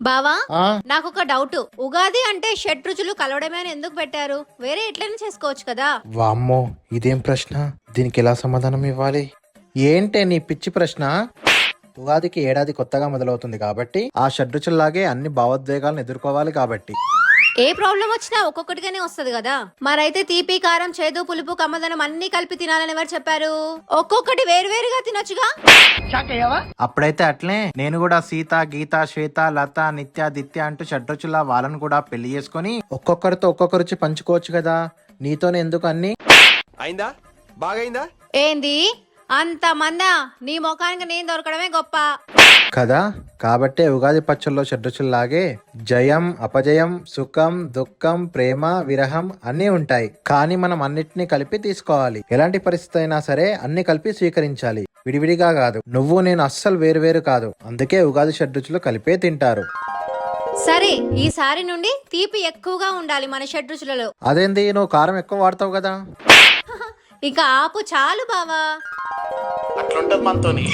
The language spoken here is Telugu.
బావా ఆ నాకు ఒక డౌట్. ఉగాది అంటే షడ్రుచులు కలవడమే అని ఎందుకు పెట్టారు? వేరే ఎట్లైనా చేసుకోవచ్చు కదా. వామ్మో, ఇదేం ప్రశ్న? దీనికి ఎలా సమాధానం ఇవ్వాలి? ఏంటే నీ పిచ్చి ప్రశ్న? ఉగాదికి ఏడాది కొత్తగా మొదలవుతుంది కాబట్టి ఆ షడ్రుచుల్లాగే అన్ని భావోద్వేగాలను ఎదుర్కోవాలి కాబట్టి. ఏ ప్రాబ్లం వచ్చినా ఒక్కొక్కటిగానే వస్తది కదా. మరైతే తీపి, కారం, చేదు, పులుపు, కమ్మదనం అన్ని కలిపి తినాలని ఎవరు చెప్పారు? ఒక్కొక్కటి వేరువేరుగా తినొచ్చుగా. అప్పుడైతే అట్లే నేను కూడా సీత, గీత, శ్వేత, లత, నిత్య, దిత్య అంటూ షడ్రుచుల వాళ్ళను కూడా పెళ్లి చేసుకొని ఒక్కొక్కరితో ఒక్కొక్క రుచి పంచుకోవచ్చు కదా. నీతోనే ఎందుకు అన్ని? అయిందా? బాగైందా? ఏంది అంత మందా? నీ ముఖానికి నేను దొరకడమే గొప్ప కదా. కాబట్టే ఉగాది పచ్చల్లో షడ్రుచుల్లాగే జయం, అపజయం, సుఖం, దుఃఖం, ప్రేమ, విరహం అన్నీ ఉంటాయి. కానీ మనం అన్నిటినీ కలిపి తీసుకోవాలి. ఎలాంటి పరిస్థితి అయినా సరే అన్ని కలిపి స్వీకరించాలి, విడివిడిగా కాదు. నువ్వు నేను అస్సలు వేరు కాదు. అందుకే ఉగాది షడ్రుచులు కలిపే తింటారు. సరే, ఈసారి నుండి తీపి ఎక్కువగా ఉండాలి మన షడ్రుచులలో. అదేంది, నువ్వు కారం ఎక్కువ వాడతావు కదా. ఇక ఆపు చాలు బావా. అట్లుంటది మనతోని.